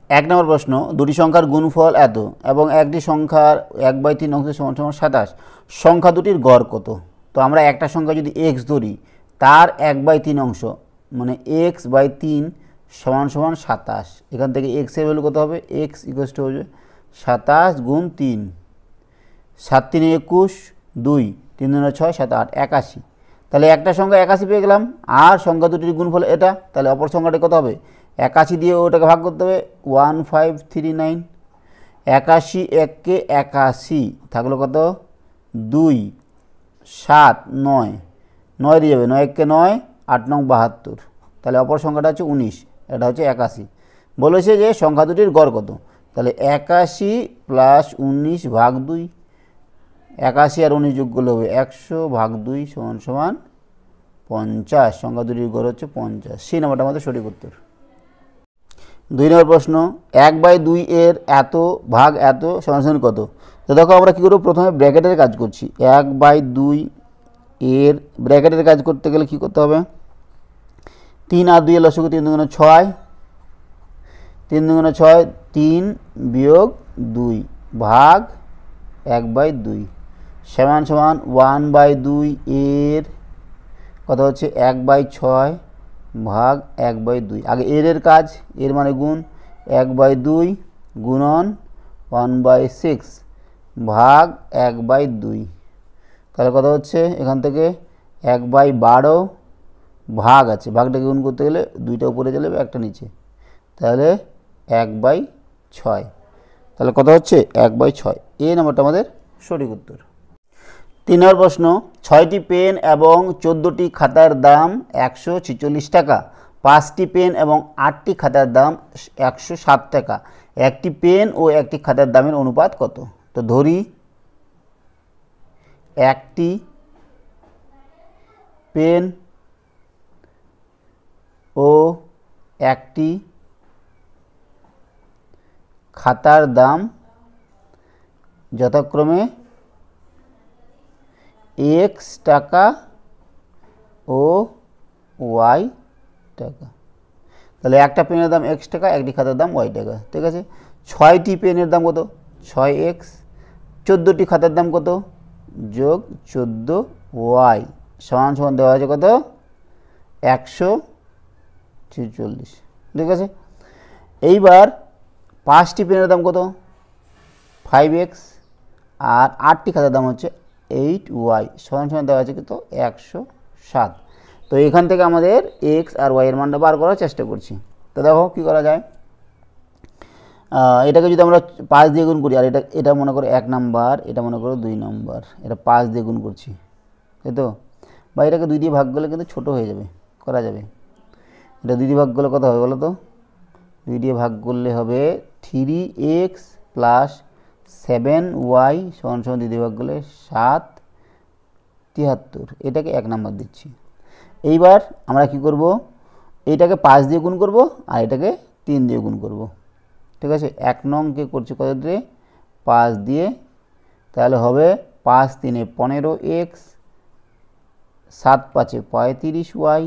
এক নম্বর প্রশ্ন, দুটি সংখ্যার গুণফল এত এবং একটি সংখ্যার 1/3 অংশ সমান সমান 27, সংখ্যা দুটির গড় কত? তো আমরা একটা সংখ্যা যদি এক্স ধরি, তার 1/3 অংশ মানে x/3 সমান সমান 27। এখান থেকে এক্স এর ভ্যালু কত হবে? এক্স ইকুয়াল টু হবে 27 গুণ 3, 7 3 21, 2 3 2 6 7 8 81। তাহলে একটা সংখ্যা 81 পেয়ে গেলাম, আর সংখ্যা দুটির গুণফল এটা, তাহলে অপর সংখ্যাটা কত হবে? 81 দিয়ে ওটাকে ভাগ করতে হবে 1539। 81 1 81 থাকলো কত? 2 7 9, 9 দিয়ে যাবে, 9 1 9, 8 9 72। তাহলে অপর সংখ্যাটা হচ্ছে 19, এটা হচ্ছে 81। বলেছে যে সংখ্যা দুটির গড় কত? তাহলে 81 প্লাস 19 ভাগ 2, 81 আর 19 যোগ করলে হবে 100 ভাগ 2 সমান সমান 50। সংখ্যা দুটির গড় হচ্ছে 50। সেই নাম্বারটা আমাদের সঠিক উত্তর। 2 নম্বর প্রশ্ন, 1/2 এর এত ভাগ এত সমান সমান কত? তো দেখো আমরা কী করবো, প্রথমে ব্র্যাকেটের কাজ করছি। 1/2 এর ব্র্যাকেটের কাজ করতে গেলে কী করতে হবে? 3 আর 2 এর লসাগু 3 2 6, 3 2 6, 3 বিয়োগ 2 ভাগ 1/2 সমান সমান 1/2 এর কত হচ্ছে? 1/6 ভাগ 1/2। আগে এর কাজ, এর মানে গুণ, 1/2 গুণন 1/6 ভাগ 1/2। তাহলে কত হচ্ছে? এখান থেকে 1/12 ভাগ আছে, ভাগটাকে গুণ করতে গেলে 2টা উপরে চলে যাবে, একটা নিচে, তাহলে 1/6। তাহলে কত হচ্ছে? 1/6। এই নাম্বারটা আমাদের সঠিক উত্তর। 3 নম্বর প্রশ্ন, 6টি পেন এবং 14টি খাতার দাম 146 টাকা, 5টি পেন এবং 8টি খাতার দাম 107 টাকা। একটি পেন ও একটি খাতার দামের অনুপাত কত? তো ধরি একটি পেন ও একটি খাতার দাম যথাক্রমে x টাকা ও y টাকা। তাহলে একটা পেনের দাম x টাকা, একটি খাতার দাম y টাকা। ঠিক আছে, 6টি পেনের দাম কত? 6x। 14টি খাতার দাম কত? যোগ 14y সমান সমান দেওয়া আছে কত? 146। ঠিক আছে, এইবার 5টি পেনের দাম কত? 5x, আর 8টি খাতার দাম হচ্ছে 8y সমান সমান দেওয়া আছে কত? 107। তো এখান থেকে আমাদের x আর y এর মানটা বার করার চেষ্টা করছি। তো দেখো কী করা যায়। এটাকে যদি আমরা 5 দিয়ে গুণ করি, আর এটা মনে করো 1 নাম্বার, এটা মনে করো 2 নাম্বার, এটা 5 দিয়ে গুণ করছি, তাই তো? বা এটাকে 2 দিয়ে ভাগ করলে কিন্তু ছোটো হয়ে যাবে, করা যাবে। এটা 2 দিয়ে ভাগ করলে কত হবে বলো তো? 2 দিয়ে ভাগ করলে হবে 3x প্লাস 7y সমান সমান 2 দিয়ে ভাগ করলে 773। এটাকে 1 নাম্বার দিচ্ছি। এইবার আমরা কি করব? এইটাকে 5 দিয়ে গুণ করব, আর এটাকে 3 দিয়ে গুণ করব। ঠিক আছে, 1 নংকে করছি কত দিয়ে? 5 দিয়ে। তাহলে হবে 5 3 15x, 7 5 35y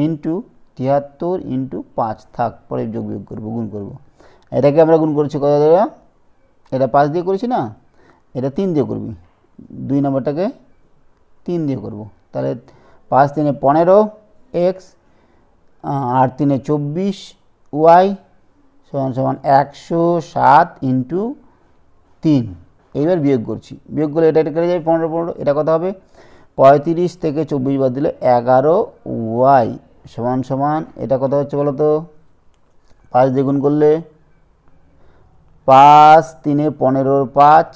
ইন্টু 73 ইন্টু 5 থাক, পরে যোগ বিয়োগ করবো, গুণ করব। এটাকে আমরা গুণ করছি কত দ্বারা? এটা 5 দিয়ে করেছি না, এটা 3 দিয়ে করবি। 2 নম্বরটাকে 3 দিয়ে করব। তাহলে 5 3 15x আর 3 24y সমান সমান 107 ইন্টু 3। এইবার বিয়োগ করছি, বিয়োগ করলে এটা কেটে যাবে 15 15, এটা কত হবে? 35 থেকে 24 বাদ দিলে 11y সমান সমান এটা কত হচ্ছে বলো তো? 5 দিয়ে গুণ করলে 5 3 15 5,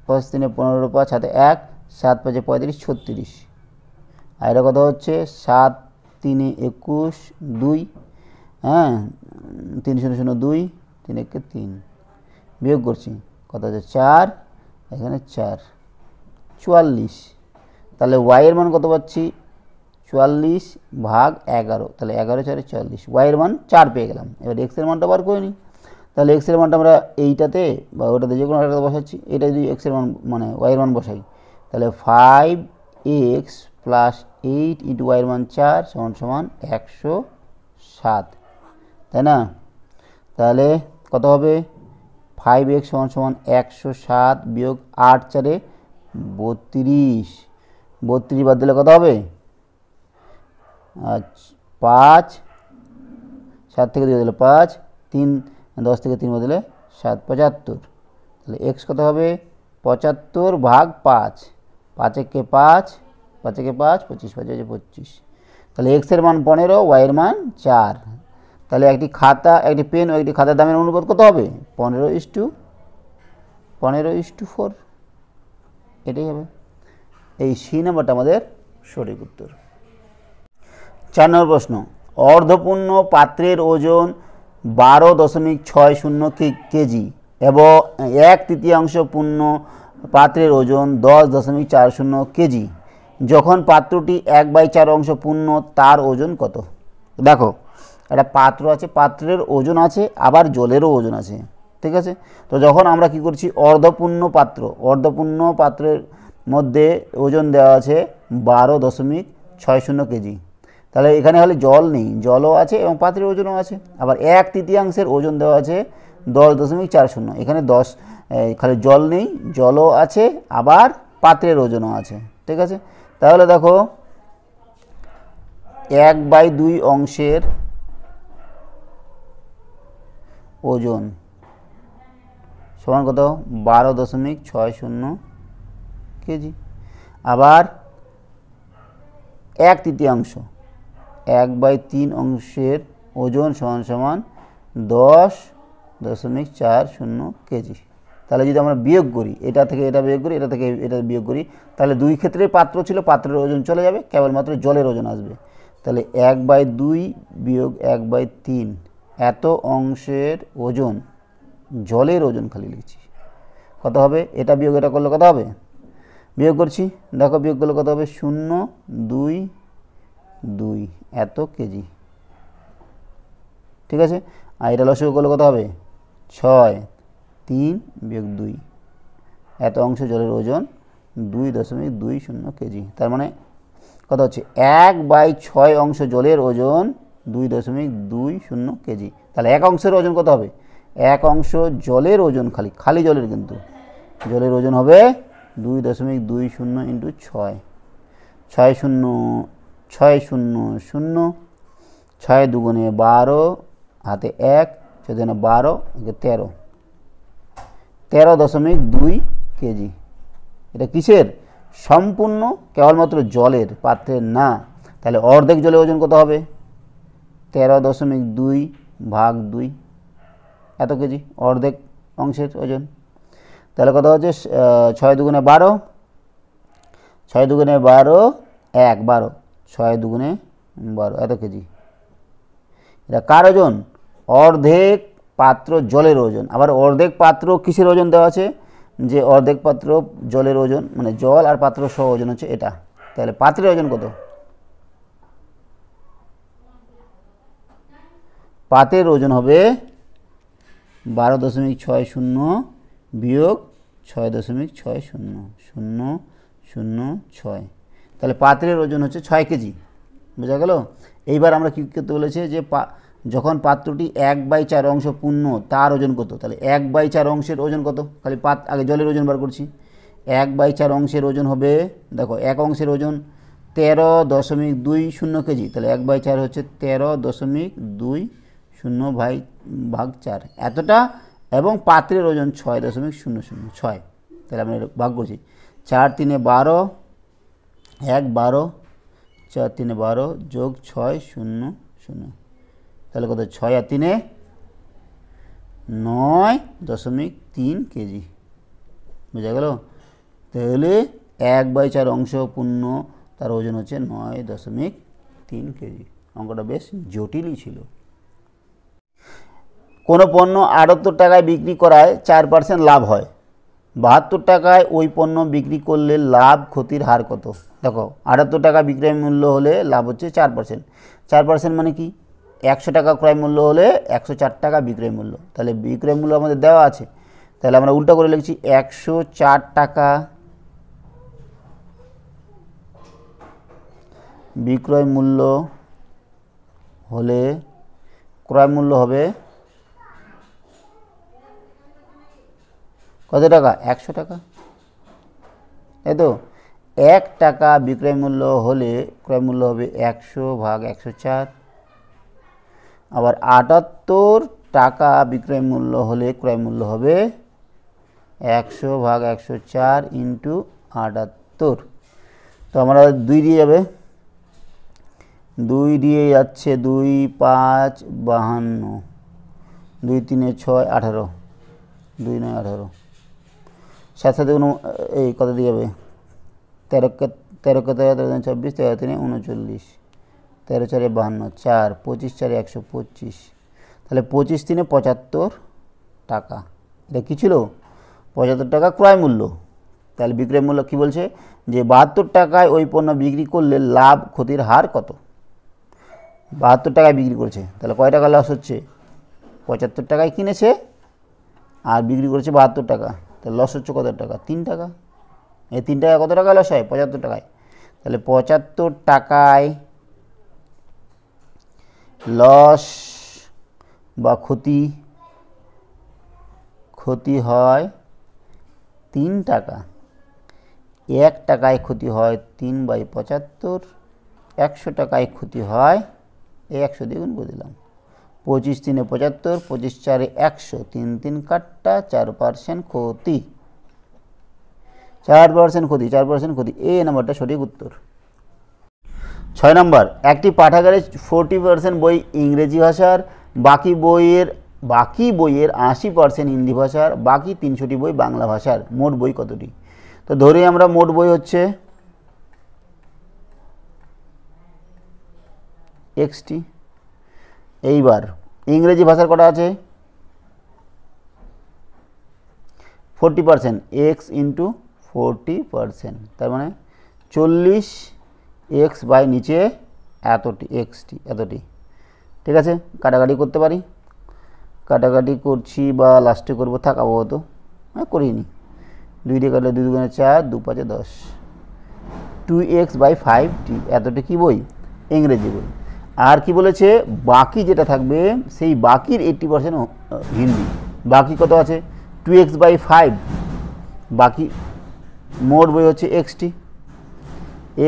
5 3 15 5 হাতে 1, 7 5 35 36। আর এটা কত হচ্ছে? 7 3 21 2, হ্যাঁ 3 0 0 2, 3 1 3। বিয়োগ করছি, কত হচ্ছে? 4, এখানে 4, 44। তাহলে y এর মান কত পাচ্ছি? 44 ভাগ 11। তাহলে 11 4 44, y এর মান 4 পেয়ে গেলাম। এবার x এর মানটা বার করে নিই। তাহলে x এর মানটা আমরা এইটাতে বা ওটাতে যে কোনো একটা বসাচ্ছি। এটা যদি x এর মান মানে y এর মান বসাই, তাহলে 5x প্লাস 8 ইন্টু y এর মান 4 সমান সমান 107, তাই না? তাহলে কত হবে 5x = 107 বিয়োগ 8 4 32, 32 বাদ দিলে কত হবে 5, 7 থেকে 2 দিলে 5, 3 10 থেকে 3 বাদ দিলে 7 75, তাহলে x কত হবে 75 ভাগ 5, 5 একে 5, 5 একে 5, 25 5 আছে 25, তাহলে x এর মান 15, y এর মান 4, তাহলে একটি খাতা একটি পেন ও একটি খাতার দামের অনুপাত কত হবে 15:4, এটাই হবে। এই সি নাম্বারটা আমাদের সঠিক উত্তর। 4 নম্বর প্রশ্ন, অর্ধপূর্ণ পাত্রের ওজন 12.60 কেজি এবং 1/3 পূর্ণ পাত্রের ওজন 10.40 কেজি। যখন পাত্রটি 1/4 পূর্ণ তার ওজন কত? দেখো একটা পাত্র আছে, পাত্রের ওজন আছে, আবার জলেরও ওজন আছে, ঠিক আছে। তো যখন আমরা কি করছি অর্ধপূর্ণ পাত্রের মধ্যে ওজন দেওয়া আছে 12.60 কেজি, তাহলে এখানে হলে জল নেই, জলও আছে এবং পাত্রের ওজনও আছে। আবার 1/3 ওজন দেওয়া আছে 10.40, এখানে 10 খালি জল নেই, জলও আছে, আবার পাত্রের ওজনও আছে, ঠিক আছে। তাহলে দেখো 1/2 অংশের ওজন সমান কত 12.60 কেজি। আবার 1/3 অংশের ওজন সমান 10.40 কেজি। তাহলে যদি আমরা বিয়োগ করি, এটা থেকে এটা বিয়োগ করি, এটা থেকে এটা বিয়োগ করি, তাহলে দুই ক্ষেত্রে পাত্র ছিল, পাত্রের ওজন চলে যাবে, কেবলমাত্র জলের ওজন আসবে। তাহলে 1/2 বিয়োগ 1/3, এত অংশের ওজন, জলের ওজন খালি লিখছি, কত হবে? এটা বিয়োগ এটা করলে কত হবে? বিয়োগ করছি, দেখো বিয়োগ করলে কত হবে 0.22 এত কেজি, ঠিক আছে। আর এটা লসাগু করলে কত হবে 6, 3 বিয়োগ 2, এত অংশ জলের ওজন 2.20 কেজি। তার মানে কত হচ্ছে 1/6 অংশ জলের ওজন 2.20 কেজি। তাহলে এক অংশের ওজন কত হবে? এক অংশ জলের ওজন, খালি জলের, কিন্তু জলের ওজন হবে 2.20 ইন্টু 6, 6 0 6 0 0, 6 দুগুণে 12, হাতে 1, 6 দুগুণে 12, 13, 13.2 কেজি। এটা কিসের? সম্পূর্ণ কেবলমাত্র জলের, পাত্রের না। তাহলে অর্ধেক জলের ওজন কত হবে? 13.2 ভাগ 2, এত কেজি অর্ধেক অংশের ওজন। তাহলে কত হচ্ছে 6 দুগুণে 12, 6 দুগুণে 12, 1 12, 6 দুগুণে 12 এত কেজি। এটা কার ওজন? অর্ধেক পাত্র জলের ওজন। আবার অর্ধেক পাত্র কিসের ওজন দেওয়া আছে? যে অর্ধেক পাত্র জলের ওজন, মানে জল আর পাত্র সহ ওজন হচ্ছে এটা। তাহলে পাত্রের ওজন কত? পাত্রের ওজন হবে 12.60 বিয়োগ 6.60 তাহলে পাত্রের ওজন হচ্ছে 6 কেজি। বোঝা গেল? এইবার আমরা কী করতে বলেছে যে যখন পাত্রটি 1/4 অংশ পূর্ণ তার ওজন কত? তাহলে 1/4 অংশের ওজন কত? খালি আগে জলের ওজন বার করছি। 1/4 অংশের ওজন হবে, দেখো এক অংশের ওজন 13.20 কেজি, তাহলে 1/4 হচ্ছে 13.20 ভাগ 4 এতটা, এবং পাত্রের ওজন 6.006। তাহলে আমরা ভাগ করছি, 4 3 12, 1 12, 4 3 12 যোগ 6 0 0, তাহলে কত? 6 আর 3 9.3 কেজি। বোঝা গেল? তাহলে 1/4 অংশ পূর্ণ তার ওজন হচ্ছে 9.3 কেজি। অঙ্কটা বেশ জটিলই ছিল। কোনো পণ্য 78 টাকায় বিক্রি করায় 4% লাভ হয়, 72 টাকায় ওই পণ্য বিক্রি করলে লাভ ক্ষতির হার কত? দেখো 78 টাকা বিক্রয় মূল্য হলে লাভ হচ্ছে 4%। 4% মানে কি? 100 টাকা ক্রয় মূল্য হলে 104 টাকা বিক্রয় মূল্য। তাহলে বিক্রয় মূল্য আমাদের দেওয়া আছে, তাহলে আমরা উল্টা করে লিখছি 104 টাকা বিক্রয় মূল্য হলে ক্রয় মূল্য হবে কত টাকা? 100 টাকা, তাই তো। 1 টাকা বিক্রয় মূল্য হলে ক্রয় মূল্য হবে 100 ভাগ 104। আবার 78 টাকা বিক্রয় মূল্য হলে ক্রয় মূল্য হবে 100 ভাগ 104 ইন্টু 78। তো আমরা 2 দিয়ে যাবে, 2 দিয়ে যাচ্ছে, 2 5 52, 2 3 6 18, 2 9 18, সাথে সাথে এই কত দিয়ে যাবে? 13 কে 13 24, 13 3 39, 13 4 52, 4 25 4 125, তাহলে 25 3 75 টাকা। এটা কী ছিল? 75 টাকা ক্রয় মূল্য। তাহলে বিক্রয় মূল্য কী বলছে? যে 72 টাকায় ওই পণ্য বিক্রি করলে লাভ ক্ষতির হার কত? 72 টাকায় বিক্রি করছে, তাহলে কয় টাকা লস হচ্ছে? 75 টাকায় কিনেছে আর বিক্রি করেছে 72 টাকা, তাহলে লস হচ্ছে কত টাকা? 3 টাকা। এই 3 টাকা কত টাকা লস হয়? 75 টাকায়। তাহলে 75 টাকায় লস বা ক্ষতি হয় 3 টাকা। 1 টাকায় ক্ষতি হয় 3/75, 100 টাকায় ক্ষতি হয়, এই 100 দিয়ে গুণ করে দিলাম, 25 3 75, 25 4 100, 3 3 কাটটা, 4% ক্ষতি, 4% ক্ষতি, 4% ক্ষতি। এই নাম্বারটা সঠিক উত্তর। 6 নম্বর, একটি পাঠাগারে 40% বই ইংরেজি ভাষার, বাকি বইয়ের 80% হিন্দি ভাষার, বাকি 300টি বই বাংলা ভাষার, মোট বই কতটি? তো ধরে আমরা মোট বই হচ্ছে xটি। এইবার ইংরেজি ভাষার কটা আছে? 40%, x ইন্টু 40%, তার মানে 40 x বাই নিচে এতটি, xটি এতটি। ঠিক আছে, কাটাকাটি করতে পারি, কাটাকাটি করছি বা লাস্টে করবো, থাক আপাতত করিনি। 2 দিয়ে কাটলে 2 2 4, 2 5 10, 2x বাই 5টি, এতটি কি বই? ইংরেজি বই। আর কি বলেছে? বাকি যেটা থাকবে সেই বাকির 80% হিন্দি। বাকি কত আছে? 2x বাই 5, বাকি মোট বই হচ্ছে xটি।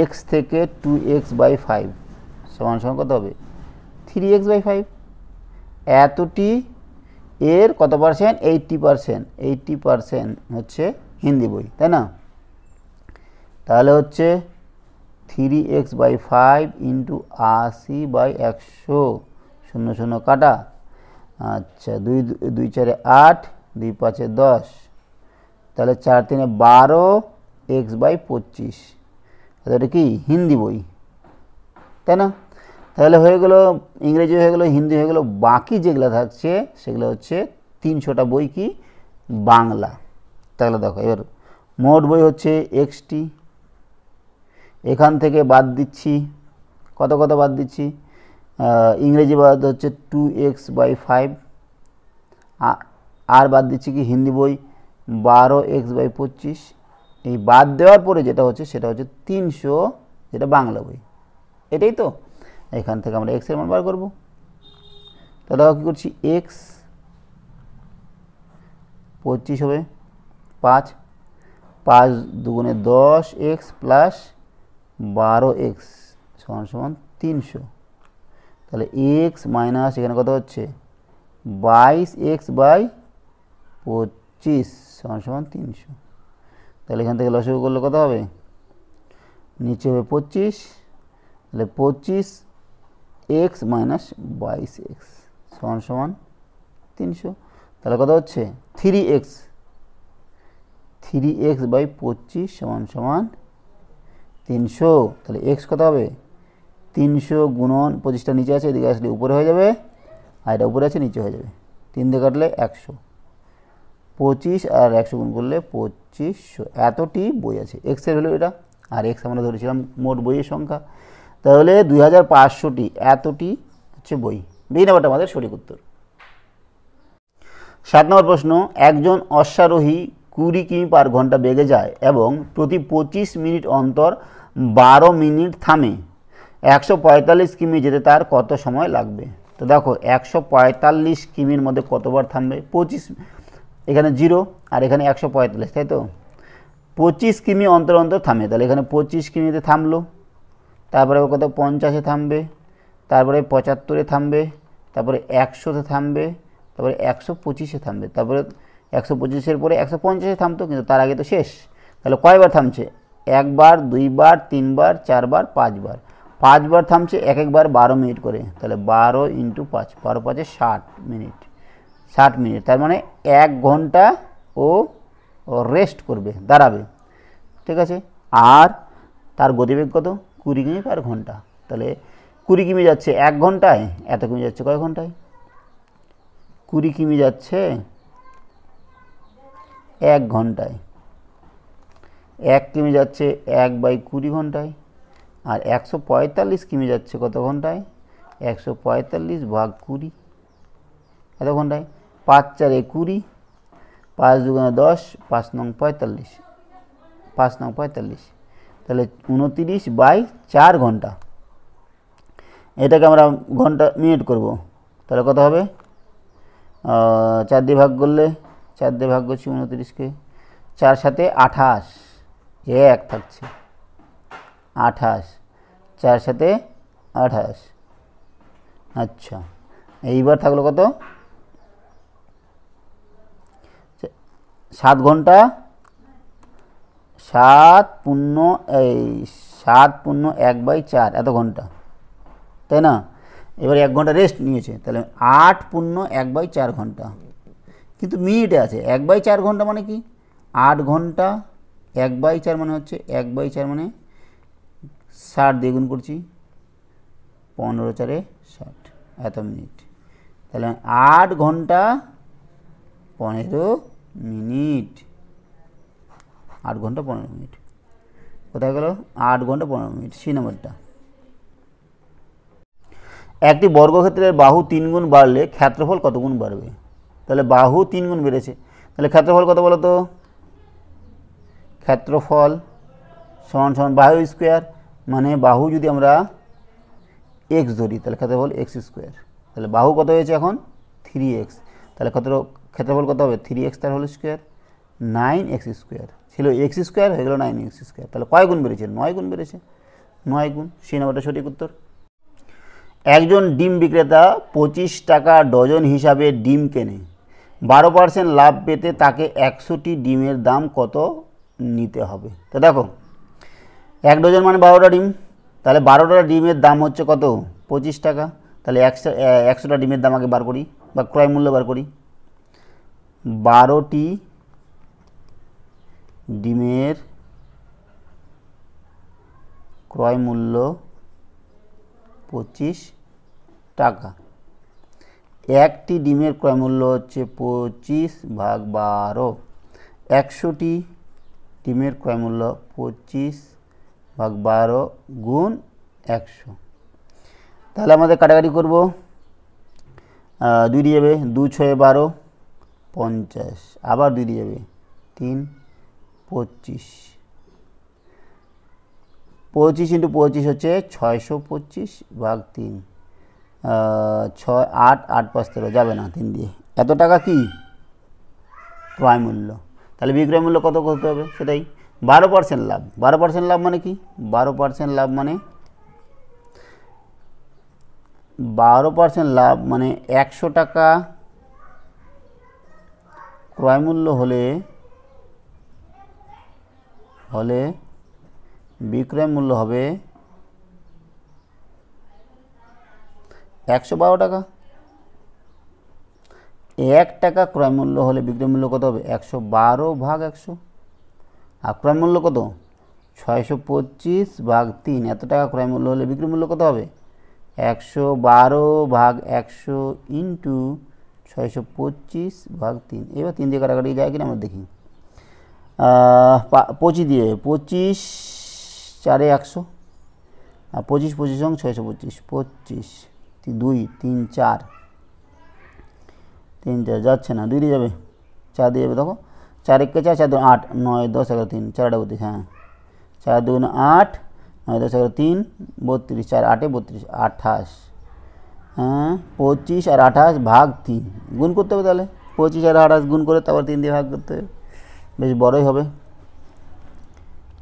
x থেকে 2x বাই 5 সমান সমান কত হবে? 3x by 5। এতটি এর কত পার্সেন্ট? 80%। 80% হচ্ছে হিন্দি বই, তাই না? তাহলে হচ্ছে 3x বাই 5 ইন্টু 80 বাই 100, 0 0 কাটা, আচ্ছা 2 2 4 8, 2 5 10, তাহলে 4 3 12, x বাই 25, এটা কি? হিন্দি বই, তাই না? তাহলে হয়ে গেল ইংরেজি, হয়ে গেল হিন্দি, হয়ে গেল। বাকি যেগুলো থাকছে সেগুলো হচ্ছে 300টা বই কি? বাংলা। তাহলে দেখো এবার মোট বই হচ্ছে xটি, এখান থেকে বাদ দিচ্ছি কত কত বাদ দিচ্ছি? ইংরেজি বাদ হচ্ছে 2x বাই 5, আর বাদ দিচ্ছি কি? হিন্দি বই 12x বাই 25। এই বাদ দেওয়ার পরে যেটা হচ্ছে সেটা হচ্ছে 300, যেটা বাংলা বই। এটাই তো। এখান থেকে আমরা x এর মান বার করবো। তাহলে কী করছি? x 25 হবে 5, 5 2 10x প্লাস 12x সমান সমান 300। তাহলে x মাইনাস এখানে কত হচ্ছে? 22x বাই 25 সমান সমান 300। তাহলে এখান থেকে লসাগু করলে কত হবে? নিচে হবে 25, তাহলে 25x মাইনাস 22x সমান সমান 300। তাহলে কত হচ্ছে? 3x বাই 25 সমান সমান 300। তাহলে x কত হবে? 300 গুণন 25টা নিচে আছে, এদিকে আসলে উপরে হয়ে যাবে, আর এটা উপরে আছে নিচে হয়ে যাবে। 3 দিয়ে কাটলে 100, 25 আর 100 গুণ করলে 2500। এতটি বই আছে, এক্স এর ভ্যালু এটা, আর এক্স আমরা ধরেছিলাম মোট বইয়ের সংখ্যা। তাহলে 2500টি, এতটি হচ্ছে বই। বি নাম্বারটা আমাদের সঠিক উত্তর। 7 নম্বর প্রশ্ন, একজন অশ্বারোহী 20 কিমি পার ঘন্টা বেগে যায় এবং প্রতি 25 মিনিট অন্তর 12 মিনিট থামে। 145 কিমি যেতে তার কত সময় লাগবে? তো দেখো 145 কিমির মধ্যে কতবার থামবে? এখানে 0 আর এখানে 145, তাই তো? 25 কিমি অন্তর অন্তর থামে, তাহলে এখানে 25 কিমিতে থামলো, তারপরে কত 50-এ থামবে, তারপরে 75-এ থামবে, তারপরে 100-তে থামবে, তারপরে 125-এ থামবে, তারপরে 125-এর পরে 150-এ থামতো, কিন্তু তার আগে তো শেষ। তাহলে কয়বার থামছে? 1 বার, 2 বার, 3 বার, 4 বার, 5 বার। 5 বার থামছে, এক একবার 12 মিনিট করে, তাহলে 12 × 5, 12 × 5 = 60 মিনিট। 60 মিনিট, তার মানে 1 ঘন্টা ও রেস্ট করবে, দাঁড়াবে, ঠিক আছে। আর তার গতিবেগ কত? 20 কিমি পার ঘন্টা। তাহলে 20 কিমি যাচ্ছে 1 ঘন্টায়, এত কিমি যাচ্ছে কয় ঘন্টায়? 20 কিমি যাচ্ছে 1 ঘন্টায়, 1 কিমি যাচ্ছে 1/20 ঘন্টায়, আর 145 কিমি যাচ্ছে কত ঘন্টায়? 145 ভাগ 20 এত ঘন্টায়? 5 × 4 = 20, 5 × 2 = 10, 5 নং 45, 5 নং 45, তাহলে 29/4 ঘন্টা। এটাকে আমরা ঘন্টা মিনিট করব, তাহলে কত হবে? 4 দিয়ে ভাগ করলে, 4 দিয়ে ভাগ করছি 29-কে, 4 7 28, 1 থাকছে 28, 4 7 28। আচ্ছা, এইবার থাকলো কত? 7 ঘন্টা, 7 × 1/4 এত ঘন্টা, তাই না? এবার 1 ঘন্টা রেস্ট নিয়েছে, তাহলে 8 × 1/4 ঘন্টা, কিন্তু মিনিটে আছে। 1/4 ঘন্টা মানে কি? 8 ঘন্টা, 1/4 মানে হচ্ছে 1/4 মানে 60 দিয়ে গুণ করছি, 15 × 4 = 60 এত মিনিট। তাহলে 8 ঘন্টা 15 মিনিট, 8 ঘন্টা 15 মিনিট। কোথায় গেল? 8 ঘন্টা 15 মিনিট, সি নম্বরটা। একটি বর্গক্ষেত্রের বাহু 3 গুণ বাড়লে ক্ষেত্রফল কত গুণ বাড়বে? তাহলে বাহু 3 গুণ বেড়েছে, তাহলে ক্ষেত্রফল কত বলো তো? ক্ষেত্রফল সমান সমান বাহু স্কোয়ার, মানে বাহু যদি আমরা x ধরি তাহলে ক্ষেত্রফল x²। তাহলে বাহু কত হয়েছে এখন? 3x, তাহলে ক্ষেত্রফল কত হবে? 3x তার হোল স্কোয়ার, 9x²। ছিল x², হয়ে গেল 9x²। তাহলে কয় গুণ বেড়েছে? 9 গুণ বেড়েছে, 9 গুণ। সি নম্বরটা সঠিক উত্তর। একজন ডিম বিক্রেতা 25 টাকা ডজন হিসাবে ডিম কেনে, 12% লাভ পেতে তাকে 100টি ডিমের দাম কত নিতে হবে? তো দেখো, 1 ডজন মানে 12টা ডিম, তাহলে 12টা ডিমের দাম হচ্ছে কত? 25 টাকা। তাহলে 100টা ডিমের দাম আগে বার করি, বা ক্রয় মূল্য বার করি। 12টি ডিমের ক্রয় মূল্য 25 টাকা। একটি ডিমের ক্রয় মূল্য হচ্ছে 25/12। 100টি ডিমের ক্রয় মূল্য 25/12 গুণ 100। তাহলে আমাদের কাটাকাটি করব, 2 দিয়ে যাবে, 2 × 6 = 12, 50, আবার 2 দিয়ে যাবে, 3, 25, 25 × 25 হচ্ছে 625/3, 6 8 8 5 13 যাবে না 3 দিয়ে। এত টাকা কি ক্রয় মূল্য, তাহলে বিক্রয় মূল্য কত করতে হবে? সেটাই 12% লাভ। 12% লাভ মানে কি? 12% লাভ মানে 12% লাভ মানে 100 টাকা ক্রয় মূল্য হলে বিক্রয় মূল্য হবে 112 টাকা। 1 টাকা ক্রয় মূল্য হলে বিক্রয় মূল্য কত হবে? 112/100। আর ক্রয় মূল্য কত? 625/3। এত টাকা ক্রয় মূল্য হলে বিক্রয় মূল্য কত হবে? 112/100 ইন্টু 625/3। এবার 3 দিয়ে কাটাকাটি যায় কিনা আমরা দেখি। 25 দিয়ে, 25 4 100, আর 25 25 625, 25 2 3 4, 3 4 যাচ্ছে না, 2 দিয়ে যাবে, 4 দিয়ে যাবে। দেখো 4 1 4, 4 2 8, 9 10 11 3, 4 8 32, হ্যাঁ 4 2 8, 9 10 11 3 32, 4 8 32, 28, হ্যাঁ 25 আর 28 ভাগ 3 গুণ করতে হবে। তাহলে 25 আর 28 গুণ করে তারপর 3 দিয়ে ভাগ করতে হবে, বেশ বড়ই হবে।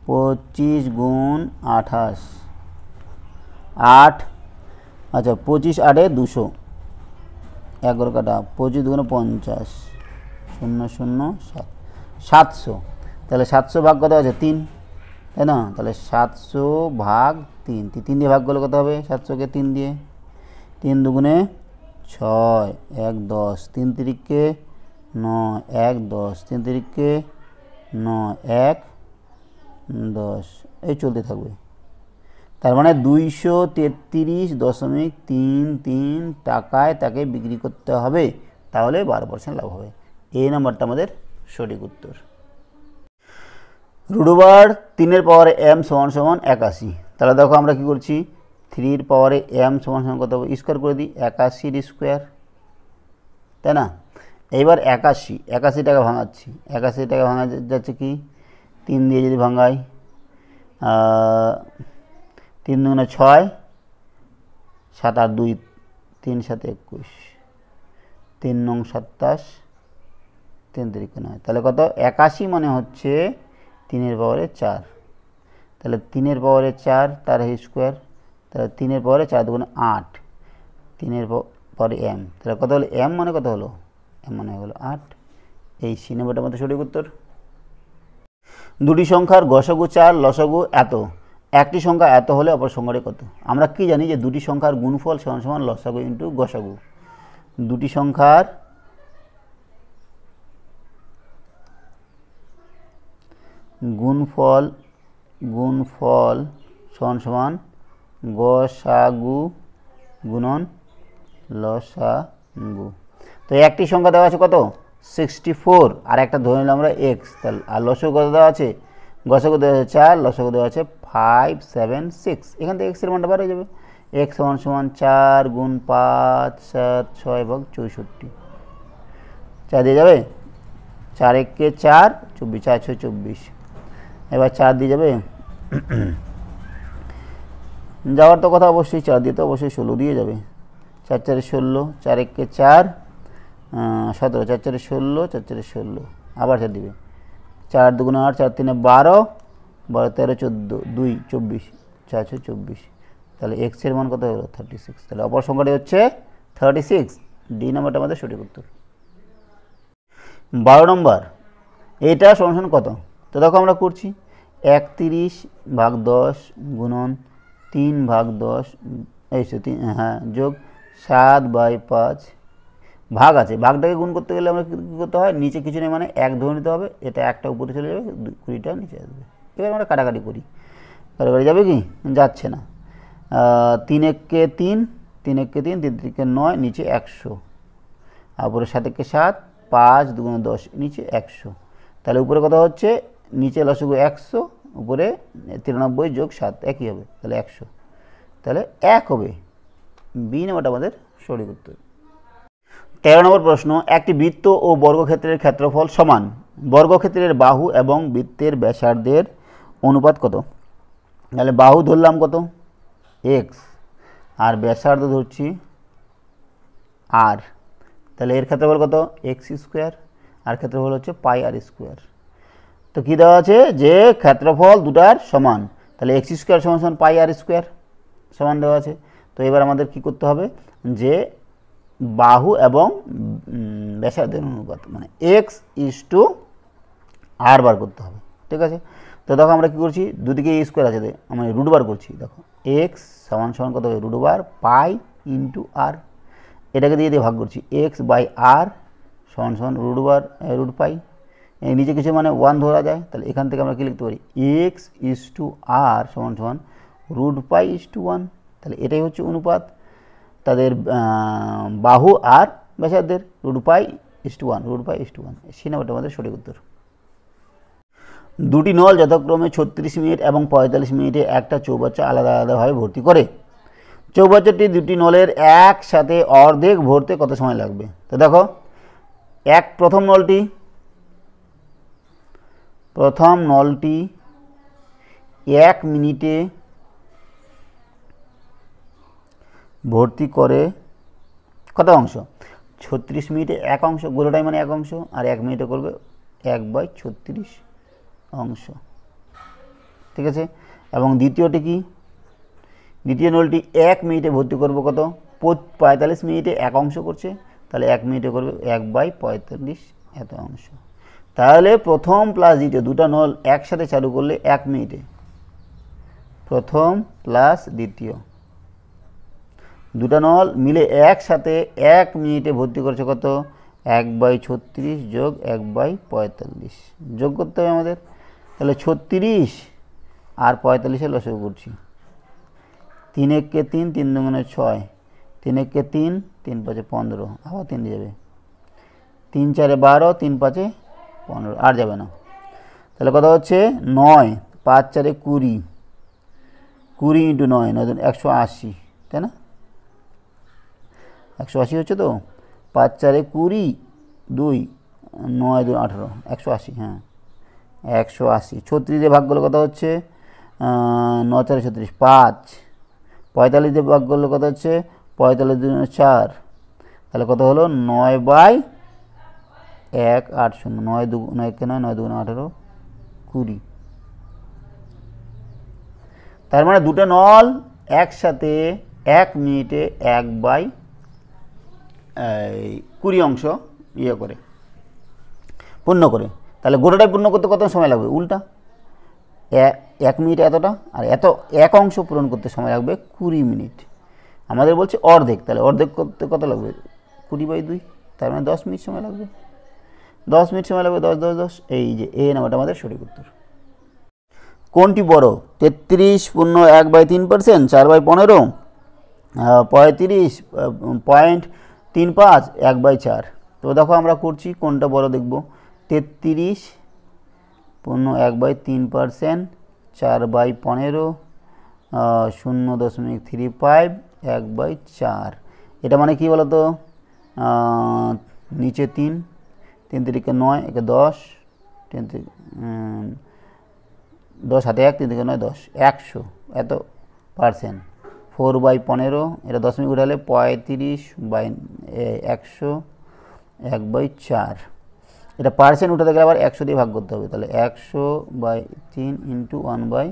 25 গুণ 28 8, আচ্ছা 25 8 200, 11 কাটা 25 দুগুণে 50, 0 0 7, 700। তাহলে 700 ভাগ কত আছে 3, তাই না? তাহলে 700 ভাগ 3, 3 দিয়ে ভাগ করলে কত হবে? 700কে 3 দিয়ে, 3 দুগুণে 6, 1 10, 3 তিরিকে 9, 1 10, 3 তিরিকে 9, 1 10, এই চলতে থাকবে। তার মানে 233.33 টাকায় তাকে বিক্রি করতে হবে, তাহলে 12% লাভ হবে। এই নাম্বারটা আমাদের সঠিক উত্তর। রুট 3 পাওয়ারে m সমান 81। তাহলে দেখো আমরা কি করছি, 3 পাওয়ারে m সমান কত হবে, স্কোয়ার করে দিই, 81 স্কোয়ার, তাই না? এইবার 81 টাকা ভাঙাচ্ছি, 81 টাকা ভাঙা যাচ্ছে কি 3 দিয়ে যদি ভাঙাই, 3 দুগুণে 6, 7 আর 2, 3 7 21, 3 9 27, 3 3 9, তাহলে কত 81 মানে হচ্ছে 3 পাওয়ারে 4, তাহলে 3 পাওয়ারে 4 তার স্কোয়ার, তাহলে 3 পাওয়ারে 4 দুগুণে 8, 3 পাওয়ারে m, তাহলে কত হলো m মানে কত হলো, m মানে হলো 8। এই সি নাম্বারটার মধ্যে সঠিক উত্তর। দুটি সংখ্যার গসাগু 4, লসাগু এত, একটি সংখ্যা এত হলে অপর সংখ্যাটি কত? আমরা কি জানি যে দুটি সংখ্যার গুণফল সমান সমান লসাগু ইন্টু গসাগু। দুটি সংখ্যার গুণফল সমান সমান গসাগু গুণন লসাগু। তো একটি সংখ্যা দেওয়া আছে কত 64, আর একটা ধরে নিলাম আমরা x, তাহলে আর লসাগু কত দেওয়া আছে, গসাগু দেওয়া আছে 4, লসাগু দেওয়া আছে 5 7 6, এখান থেকে x এর মানটা বার হয়ে যাবে। x সমান সমান 4 গুণ 5 7 6 ভাগ 64, 4 দিয়ে যাবে, 4 1 4 24, 4 6 24, এবার 4 দিয়ে যাবে, যাওয়ার তো কথা অবশ্যই 4 দিয়ে তো অবশ্যই 16 দিয়ে যাবে, 4 4 16, 4 1 4 17, 4 4 16, 4 4 16, আবার 4 দিবে, 4 দুগুণে 8, 4 3 12, 12 13 14 2 24, 4 6 24, তাহলে x এর মান কত হলো 36, তাহলে অপর সংখ্যাটি হচ্ছে 36, ডি নাম্বারটা আমাদের সঠিক উত্তর। 12 নম্বর, এটা সমান কত? তো দেখো আমরা করছি 31 ভাগ 10 গুণন 3 ভাগ 10, এই 3, হ্যাঁ, যোগ 7/5, ভাগ আছে, ভাগটাকে গুণ করতে গেলে আমরা কী করতে হয়, নিচে কিছু নেই মানে 1 ধরে নিতে হবে, এটা একটা উপরে চলে যাবে, 20টা নিচে আসবে। এবার আমরা কাটাকাটি করি, কাটাকাটি যাবে কি, যাচ্ছে না, 3 1 3, 3 1 3, 3 3 9, নিচে 100, আর উপরে 7 1 7, 5 2 10, নিচে 100, তাহলে উপরে কথা হচ্ছে, নিচে লসাগু 100, উপরে 93 যোগ 7 একই হবে, তাহলে 100, তাহলে 1 হবে, বি নাম্বারটা আমাদের সঠিক উত্তর। 13 নম্বর প্রশ্ন, একটি বৃত্ত ও বর্গক্ষেত্রের ক্ষেত্রফল সমান, বর্গক্ষেত্রের বাহু এবং বৃত্তের ব্যাসার্ধের অনুপাত কত? তাহলে বাহু ধরলাম কত x, আর ব্যাসার্ধ ধরছি r, তাহলে এর ক্ষেত্রফল কত x স্কোয়ার, আর ক্ষেত্রফল হচ্ছে পাই আর স্কোয়ার। তো কী দেওয়া আছে যে ক্ষেত্রফল দুটার সমান, তাহলে x স্কোয়ার সমান সমান পাই আর স্কোয়ার সমান দেওয়া আছে। তো এবার আমাদের কি করতে হবে যে বাহু এবং ব্যাসার্ধের অনুপাত মানে x/r বার করতে হবে, ঠিক আছে? তো দেখো আমরা কী করছি, দুদিকে স্কোয়ার আছে, আমরা রুট বার করছি, দেখো x সমান সমান কত হবে রুট বার পাই ইন্টু আর, এটাকে দিয়ে ভাগ করছি, x/r সমান সমান রুট পাই, নিচে কিছু মানে 1 ধরা যায়, তাহলে এখান থেকে আমরা কী লিখতে পারি x/r সমান সমান রুট পাই ইস টু 1, তাহলে এটাই হচ্ছে অনুপাত তাদের বাহু আর ব্যাসার্ধের, root pi is to 1, C নাম্বারটা আমাদের সঠিক উত্তর। দুটি নল যথাক্রমে 36 মিনিট এবং 45 মিনিটে একটা চৌবাচ্চা আলাদা আলাদাভাবে ভর্তি করে, চৌবাচ্চাটি দুটি নলের একসাথে অর্ধেক ভরতে কত সময় লাগবে? তো দেখো প্রথম নলটি 1 মিনিটে ভর্তি করে কত অংশ? 36 মিনিটে 1 অংশ, গোটাটাই মানে 1 অংশ, আর 1 মিনিটে করবে 1/36 অংশ। ঠিক আছে। এবং দ্বিতীয়টি কি, দ্বিতীয় নলটি 1 মিনিটে ভর্তি করব কত, 45 মিনিটে 1 অংশ করছে, তাহলে 1 মিনিটে করবে 1/45 এত অংশ। তাহলে প্রথম প্লাস দ্বিতীয় দুটো নল একসাথে চালু করলে 1 মিনিটে, প্রথম প্লাস দ্বিতীয় দুটো নল মিলে একসাথে 1 মিনিটে ভর্তি করছে কত, 1/36 যোগ 1/45 যোগ করতে হবে আমাদের। তাহলে 36 আর 45 লসগু করছি, 3 একে 3, 3 দুগুণে 6, 3 একে 3, 3 পাঁচে 15, আবার 3 দিয়ে যাবে, 3 4 12, 3 5 15, আর যাবে না। তাহলে কথা হচ্ছে 9, 5 4 20, 20 ইন্টু 9, 9 180, তাই না, 180 হচ্ছে তো, 5 4 20, 2 9 2 18, 180, হ্যাঁ 180। 36 দিয়ে ভাগ করলে কথা হচ্ছে 9 4 36, 5, 45 দিয়ে ভাগ করলে কথা হচ্ছে 45 2 4, তাহলে কত হলো 9/180, 9 2 9 9 9 2 18, 20। তার মানে দুটো নল একসাথে 1 মিনিটে 1/20 অংশ ইয়ে করে পূর্ণ করে। তাহলে গোটাটাই পূর্ণ করতে কত সময় লাগবে, উল্টা 1 মিনিটে এতটা, আর এত 1 অংশ পূরণ করতে সময় লাগবে 20 মিনিট। আমাদের বলছে অর্ধেক, তাহলে অর্ধেক করতে কত লাগবে, 20/2, তার মানে 10 মিনিট সময় লাগবে, 10 মিনিট সময় লাগবে, 10 10 10, এই যে এ নাম্বারটা আমাদের সঠিক উত্তর। কোনটি বড়, 33 পূর্ণ 1/3%, 4/15, 35.35, 1/4। তো দেখো আমরা করছি কোনটা বড় দেখব, 33 পূর্ণ 1/3%, 4/15, 0.35, 1/4। এটা মানে কি বলতো, নিচে 3, 3 3 9, একে 10, 10 হাতে 1, 3 3 9 10, 100 এত পার্সেন্ট, 4/15, এটা 10 মিনিট উঠালে 35/100, 1/4। এটা পার্সেন্ট উঠাতে গেলে আবার 100 দিয়ে ভাগ করতে হবে, তাহলে 100/3 ইন্টু 1/100,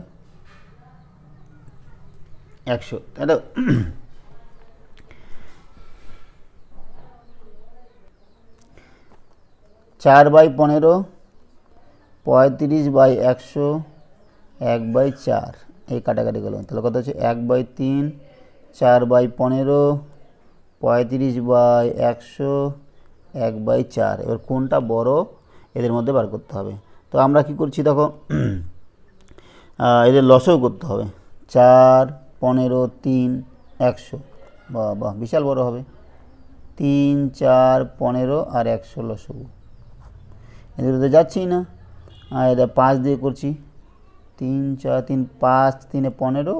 তাই তো। 4/15, 35/100, 1/4, এই কাটাকাটি গেল, তাহলে কত হচ্ছে 1/3, 4/15, 35/100, 1/4। এবার কোনটা বড় এদের মধ্যে বার করতে হবে। তো আমরা কি করছি দেখো, এদের লসও করতে হবে, 4 15 3 100, বাহ বাহ বিশাল বড় হবে, 3 4 15 আর 100 লসগু, এদের তো যাচ্ছেই না। আর এটা 5 দিয়ে করছি, 3 4 3 5 3 15,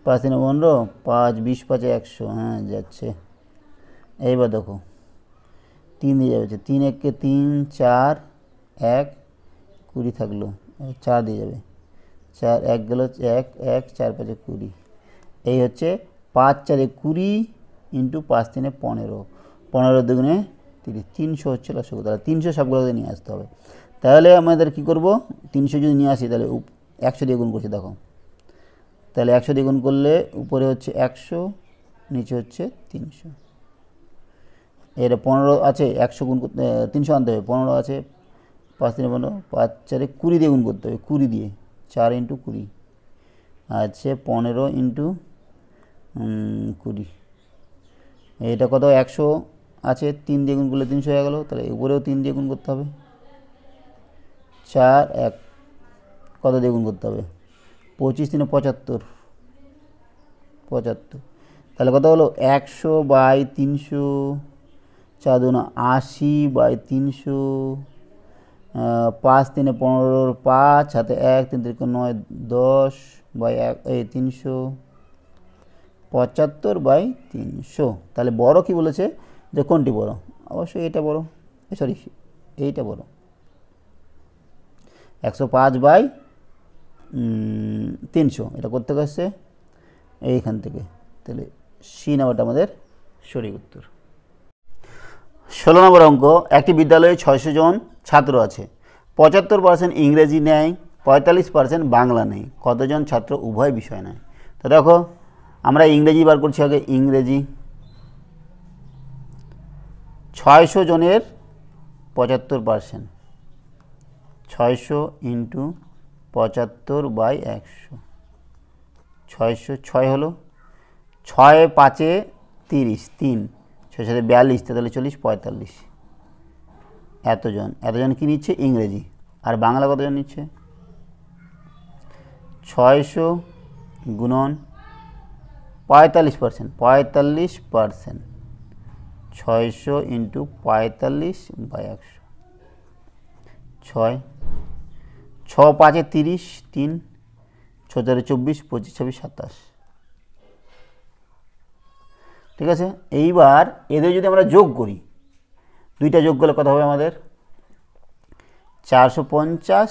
5 3 15, 5 20 5 100, হ্যাঁ যাচ্ছে। এইবার দেখো 3 দিয়ে যাবে, 3 1 3 4 1 20 থাকলো, 4 দিয়ে যাবে, 4 1 গেল 1 1 4 5 20, এই হচ্ছে 5 4 20 ইন্টু 5 3 15, 15 দুগুণে 30, 300 হচ্ছে লসগু। তাহলে 300 সবগুলোকে নিয়ে আসতে হবে। তাহলে আমাদের কি করব, 300 যদি নিয়ে আসি তাহলে 100 দিয়ে গুণ করছি দেখো, তাহলে 100 দিয়ে গুণ করলে উপরে হচ্ছে 100, নিচে হচ্ছে 300। এর 15 আছে, 100 গুণ করতে 300 আনতে হবে, 15 আছে, 5 3 15, 5 4 20 দিয়ে গুণ করতে হবে, 20 দিয়ে, 4 ইন্টু 20 আছে 15 ইন্টু 20, এটা কত 100 আছে, 3 দিয়ে গুণ করলে 300 হয়ে গেল, তাহলে উপরেও 3 দিয়ে গুণ করতে হবে, 4 1 কত দিয়ে গুণ করতে হবে, 25 3 75, 75, তাহলে কত হলো 100/300, 4 2 80/300, 5 3 15, 5 হাতে 1 3 3 9 10/300, 75/300। তাহলে বড় কি বলেছে যে কোনটি বড়, অবশ্যই এটা বড়, সরি এইটা বড়, 105/300, এটা করতে গেছে এইখান থেকে, তাহলে সি নাম্বারটা আমাদের সঠিক উত্তর। 16 নম্বর অঙ্ক, একটি বিদ্যালয়ে 600 জন ছাত্র আছে, 75% ইংরেজি নেয়, 45% বাংলা নেয়, কতজন ছাত্র উভয় বিষয় নেয়? তো দেখো আমরা ইংরেজি বার করছি আগে। ইংরেজি 600 জনের 75%, 600 ইন্টু 75/100, 600, 6 হলো, 6 5 30, 3 6 7 42, 43 40 45, এতজন কি নিচ্ছে? ইংরেজি। আর বাংলা কতজন নিচ্ছে? 600 গুণন 45%, 45%, 600 ইন্টু 45/100, 6 6 5 30, 3 6 4 24, 25 26 27। ঠিক আছে, এইবার এদের যদি আমরা যোগ করি, দুইটা যোগ করলে কত হবে আমাদের? 450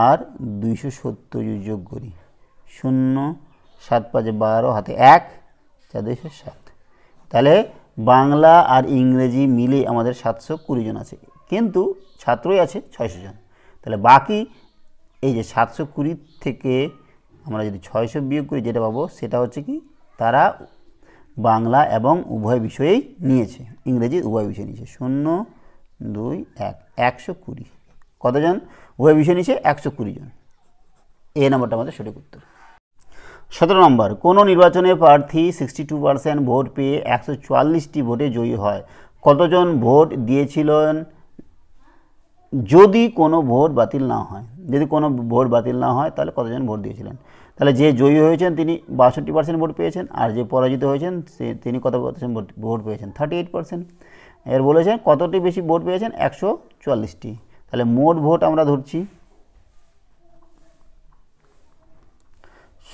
আর 270 যোগ করি, 0 7 5 12, হাতে 1 4 207। তাহলে বাংলা আর ইংরেজি মিলে আমাদের 720 জন আছে, কিন্তু ছাত্রই আছে 600 জন। তাহলে বাকি এই যে 720 থেকে আমরা যদি 600 বিয়োগ করি, যেটা পাবো সেটা হচ্ছে কি, তারা বাংলা এবং উভয় বিষয়েই নিয়েছে, ইংরেজি উভয় বিষয় নিয়েছে। 0 2 1, 120। কতজন উভয় বিষয় নিয়েছে? 120 জন। এ নম্বরটা আমাদের সঠিক উত্তর। 17 নম্বর, কোনো নির্বাচনে প্রার্থী 62% ভোট পেয়ে 144টি ভোটে জয়ী হয়, কতজন ভোট দিয়েছিলেন যদি কোনো ভোট বাতিল না হয়? যদি কোনো ভোট বাতিল না হয় তাহলে কতজন ভোট দিয়েছিলেন? তাহলে যে জয়ী হয়েছেন তিনি 62% ভোট পেয়েছেন, আর যে পরাজিত হয়েছেন তিনি কত পার্সেন্ট ভোট পেয়েছেন? 38%। এর বলেছেন কতটি বেশি ভোট পেয়েছেন? 144টি। তাহলে মোট ভোট আমরা ধরছি,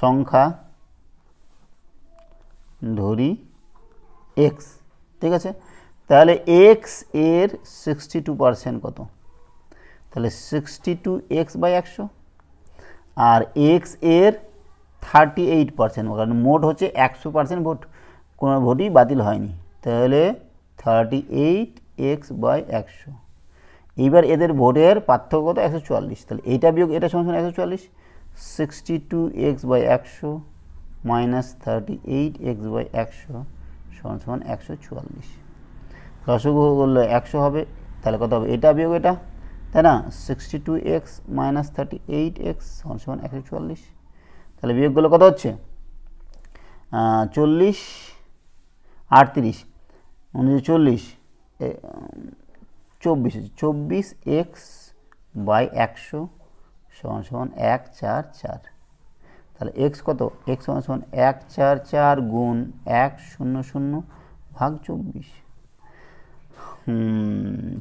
সংখ্যা ধরি এক্স। ঠিক আছে, তাহলে এক্স এর 62% কত? তাহলে 62x/100, আর এক্স এর 38%, কারণ মোট হচ্ছে 100% ভোট, কোনো ভোটই বাতিল হয়নি। তাহলে 38x/100। এইবার এদের ভোটের পার্থক্য কত? 144। তাহলে এইটা বিয়োগ এটা সমান 144। 62x/100 মাইনাস 38x/100 সমান 144। লসাগু করলে 100 হবে, তাহলে কত হবে? এটা বিয়োগ এটা, তাই না? 62x মাইনাস 38x সমান 144। তাহলে বিয়োগ করলে কত হচ্ছে? 40 38 39 40, 24x/100 সমান 144। তাহলে এক্স কত? এক্স সমান 144 গুণ 100 ভাগ 24।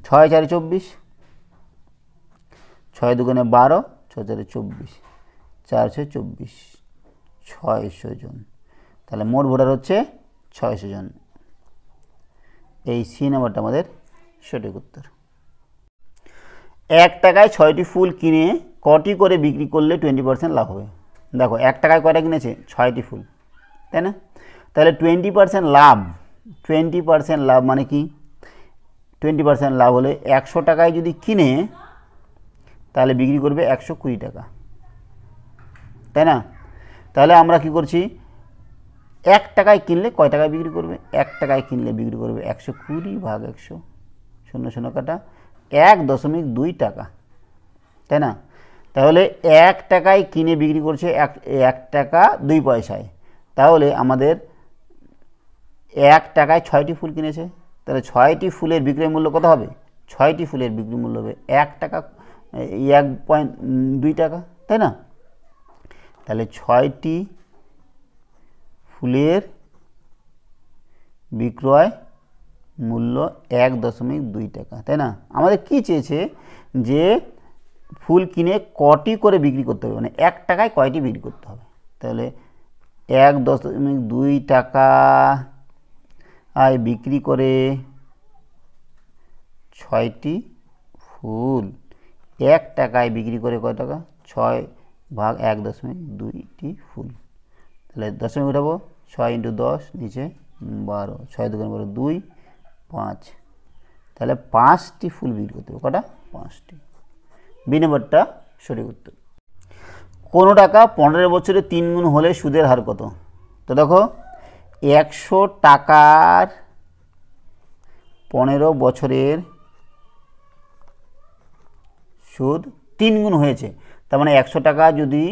6 4 24, 6 2 12, 6 4 24, 424, 600 জন। তাহলে মোট ভোটার হচ্ছে 600 জন। এই সি নাম্বারটা আমাদের সঠিক উত্তর। 1 টাকায় 6টি ফুল কিনে কটি করে বিক্রি করলে 20% লাভ হবে? দেখো 1 টাকায় কয়টা কিনেছে? 6টি ফুল, তাই না? তাহলে 20% লাভ, 20% লাভ মানে কি? 20% লাভ হলে 100 টাকায় যদি কিনে তাহলে বিক্রি করবে 120 টাকা, তাই না? তাহলে আমরা কি করছি? 1 টাকায় কিনলে কয় টাকায় বিক্রি করবে? 1 টাকায় কিনলে বিক্রি করবে 120 ভাগ 100, 0 0 কাটা, 1.2 টাকা, তাই না? তাহলে 1 টাকায় কিনে বিক্রি করছে 1 টাকা 2 পয়সায়। তাহলে আমাদের 1 টাকায় 6টি ফুল কিনেছে, তাহলে 6টি ফুলের বিক্রয় মূল্য কত হবে? 6টি ফুলের বিক্রি মূল্য হবে 1 টাকা, 1.2 টাকা, তাই না? তাহলে 6টি ফুলের বিক্রয় মূল্য 1.2 টাকা, তাই না? আমাদের কি চেয়েছে? যে ফুল কিনে কটি করে বিক্রি করতে হবে, মানে 1 টাকায় কয়টি বিক্রি করতে হবে। তাহলে 1.2 টাকা আয় বিক্রি করে 6টি ফুল, 1 টাকায় বিক্রি করে কয় টাকা? 6 ভাগ 1.2টি ফুল। তাহলে দশমিক উঠাবো, 6 × 10 নিচে 12, 6 2 12, 2 5 তাহলে 5টি ফুল বিক্রি করতে হবে। কটা? 5টি। বি নম্বরটা সঠিক উত্তর। কোনো টাকা 15 বছরে 3 গুণ হলে সুদের হার কত? তো দেখো 100 টাকার 15 বছরের সুদ 3 গুণ হয়েছে, তার মানে 100 টাকা যদি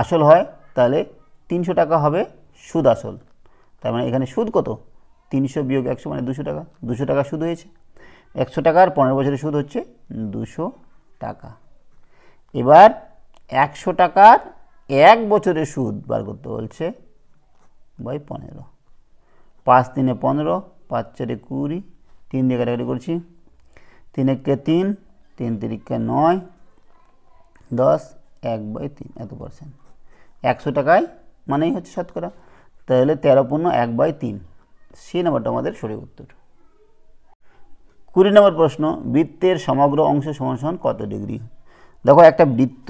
আসল হয় তাহলে 300 টাকা হবে সুদ আসল। তার মানে এখানে সুদ কত? 300 বিয়োগ 100 মানে 200 টাকা। 200 টাকা সুদ হয়েছে। 100 টাকার 15 বছরের সুদ হচ্ছে 200 টাকা। এবার 100 টাকার 1 বছরের সুদ বার করতে বলছে বাই 15। 5 3 15, 5 4 20, 3 দিয়ে কাটাকাটি করছি, 3 1 3, 3 3 9, 10, 1/3 এত %। 100 টাকায় মানেই হচ্ছে শতকরা, তাহলে 13.1/3। সি নাম্বারটা আমাদের সঠিক উত্তর। 20 নম্বর প্রশ্ন, বৃত্তের সমগ্র অংশ সমান সমান কত ডিগ্রি? দেখো একটা বৃত্ত,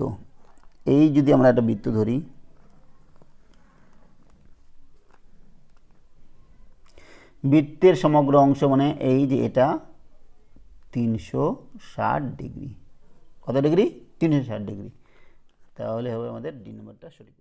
এই যদি আমরা একটা বৃত্ত ধরি, বৃত্তের সমগ্র অংশ মানে এই যে এটা 360 ডিগ্রি। কত ডিগ্রি? 360 ডিগ্রি। তাহলে হবে আমাদের ডি নম্বরটা সঠিক।